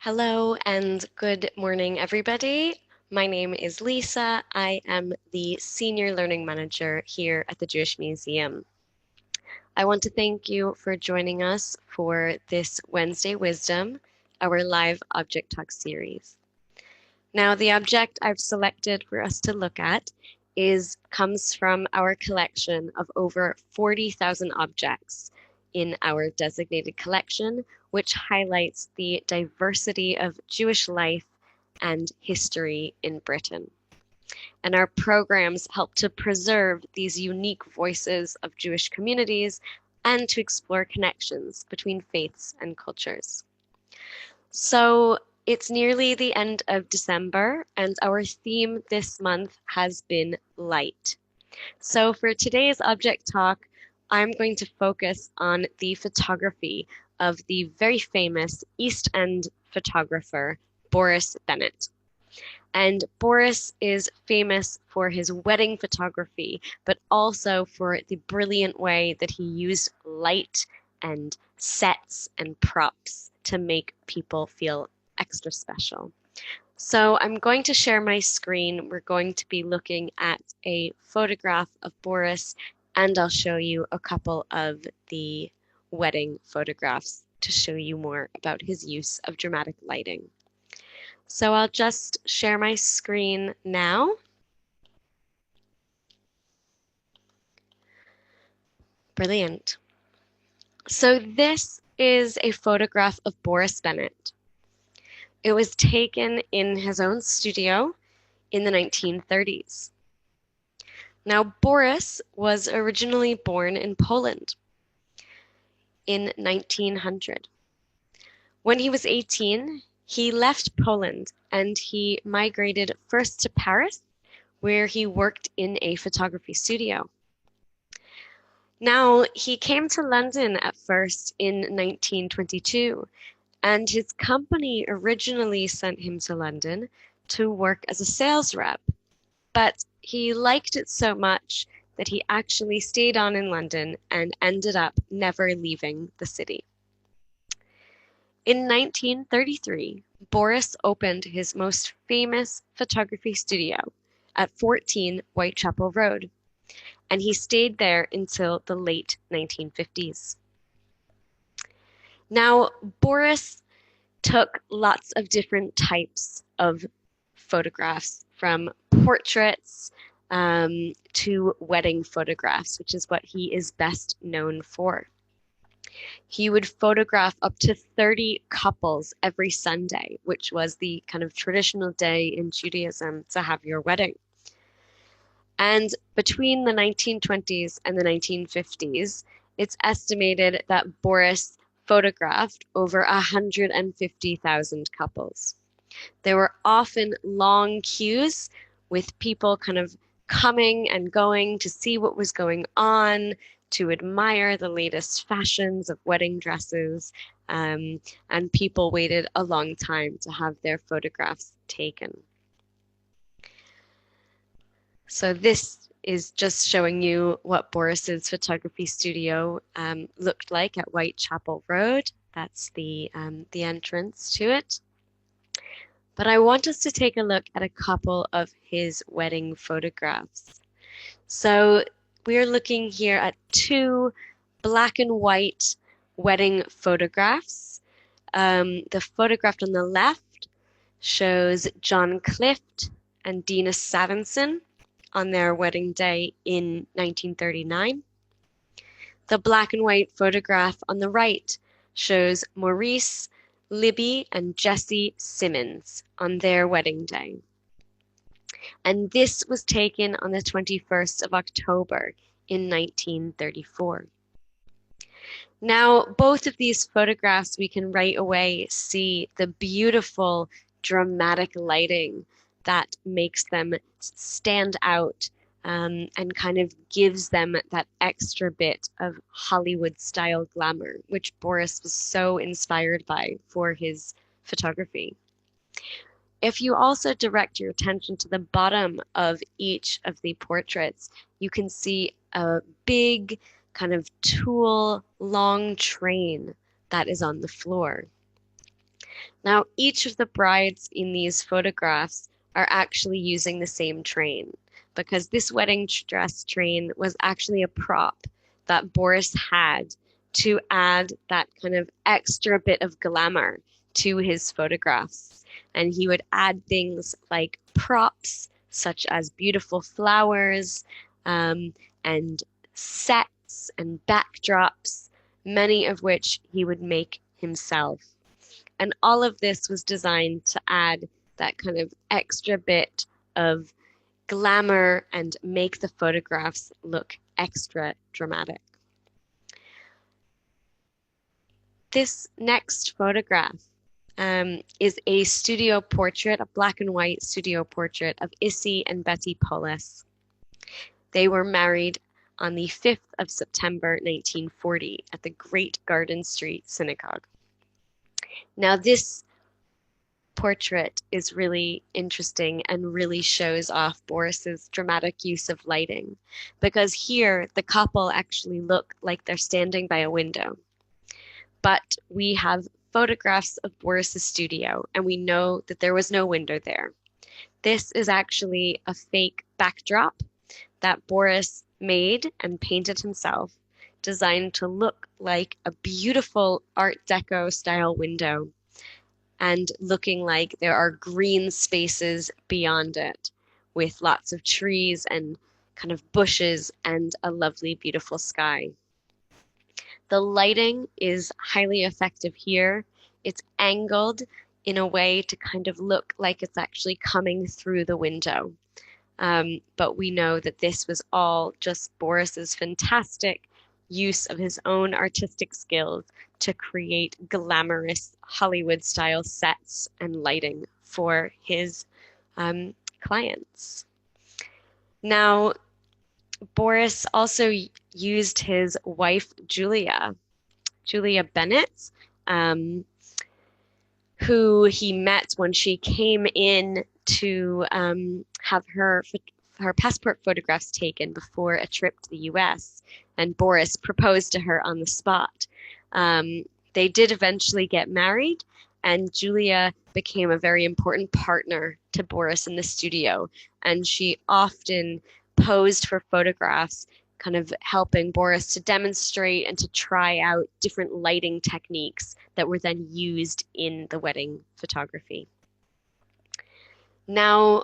Hello and good morning, everybody. My name is Lisa. I am the Senior Learning Manager here at the Jewish Museum. I want to thank you for joining us for this Wednesday Wisdom, our live object talk series. Now, the object I've selected for us to look at comes from our collection of over 40,000 objects in our designated collection, which highlights the diversity of Jewish life and history in Britain. And our programs help to preserve these unique voices of Jewish communities and to explore connections between faiths and cultures. So it's nearly the end of December, and our theme this month has been light. So for today's object talk, I'm going to focus on the photography of the very famous East End photographer, Boris Bennett. And Boris is famous for his wedding photography, but also for the brilliant way that he used light and sets and props to make people feel extra special. So I'm going to share my screen. We're going to be looking at a photograph of Boris, and I'll show you a couple of the wedding photographs to show you more about his use of dramatic lighting. So I'll just share my screen now. Brilliant. So this is a photograph of Boris Bennett. It was taken in his own studio in the 1930s. Now, Boris was originally born in Poland in 1900. When he was 18, he left Poland and he migrated first to Paris, where he worked in a photography studio. Now, he came to London at first in 1922, and his company originally sent him to London to work as a sales rep. But he liked it so much that he actually stayed on in London and ended up never leaving the city. In 1933, Boris opened his most famous photography studio at 14 Whitechapel Road, and he stayed there until the late 1950s. Now, Boris took lots of different types of photographs, from portraits to wedding photographs, which is what he is best known for. He would photograph up to 30 couples every Sunday, which was the kind of traditional day in Judaism to have your wedding. And between the 1920s and the 1950s, it's estimated that Boris photographed over 150,000 couples. There were often long queues with people kind of coming and going to see what was going on, to admire the latest fashions of wedding dresses, and people waited a long time to have their photographs taken. So this is just showing you what Boris's photography studio looked like at Whitechapel Road. That's the entrance to it. But I want us to take a look at a couple of his wedding photographs. So we're looking here at two black and white wedding photographs. The photograph on the left shows John Clift and Dina Savinson on their wedding day in 1939. The black and white photograph on the right shows Maurice, Libby, and Jesse Simmons on their wedding day. And this was taken on the 21st of October in 1934. Now, both of these photographs, we can right away see the beautiful dramatic lighting that makes them stand out and kind of gives them that extra bit of Hollywood-style glamour, which Boris was so inspired by for his photography. If you also direct your attention to the bottom of each of the portraits, you can see a big kind of tulle long train that is on the floor. Now, each of the brides in these photographs are actually using the same train because this wedding dress train was actually a prop that Boris had to add that kind of extra bit of glamour to his photographs. And he would add things like props, such as beautiful flowers, and sets and backdrops, many of which he would make himself. And all of this was designed to add that kind of extra bit of glamour and make the photographs look extra dramatic. This next photograph is a studio portrait, a black and white studio portrait of Issy and Betty Polis. They were married on the 5th of September 1940 at the Great Garden Street Synagogue. Now, this portrait is really interesting and really shows off Boris's dramatic use of lighting, because here the couple actually look like they're standing by a window. But we have photographs of Boris's studio, and we know that there was no window there. This is actually a fake backdrop that Boris made and painted himself, designed to look like a beautiful Art Deco style window and looking like there are green spaces beyond it with lots of trees and kind of bushes and a lovely, beautiful sky. The lighting is highly effective here. It's angled in a way to kind of look like it's actually coming through the window. But we know that this was all just Boris's fantastic use of his own artistic skills to create glamorous Hollywood-style sets and lighting for his clients. Now, Boris also used his wife, Julia Bennett, who he met when she came in to have her passport photographs taken before a trip to the US, and Boris proposed to her on the spot. They did eventually get married, and Julia became a very important partner to Boris in the studio, and she often posed for photographs, kind of helping Boris to demonstrate and to try out different lighting techniques that were then used in the wedding photography. Now,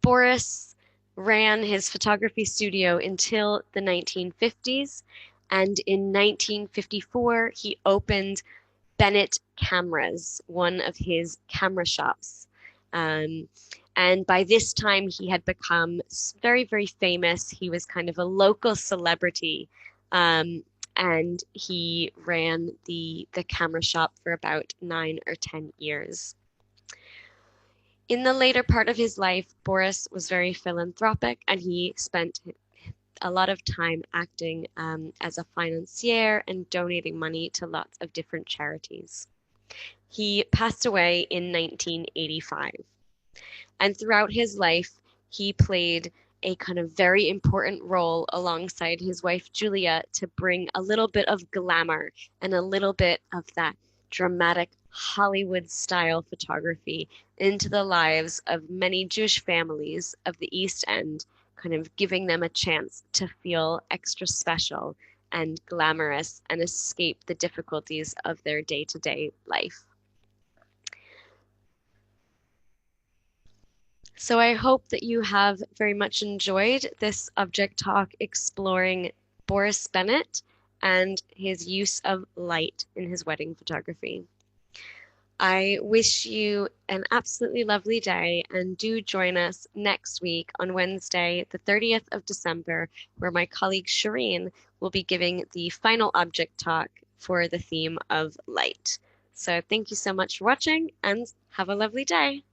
Boris ran his photography studio until the 1950s, and in 1954 he opened Bennett Cameras, one of his camera shops. And by this time he had become very, very famous. He was kind of a local celebrity, and he ran the camera shop for about 9 or 10 years. In the later part of his life, Boris was very philanthropic, and he spent a lot of time acting as a financier and donating money to lots of different charities. He passed away in 1985. And throughout his life, he played a kind of very important role alongside his wife, Julia, to bring a little bit of glamour and a little bit of that dramatic Hollywood-style photography into the lives of many Jewish families of the East End, kind of giving them a chance to feel extra special and glamorous and escape the difficulties of their day-to-day life. So I hope that you have very much enjoyed this object talk exploring Boris Bennett and his use of light in his wedding photography. I wish you an absolutely lovely day, and do join us next week on Wednesday, the 30th of December, where my colleague Shireen will be giving the final object talk for the theme of light. So thank you so much for watching, and have a lovely day.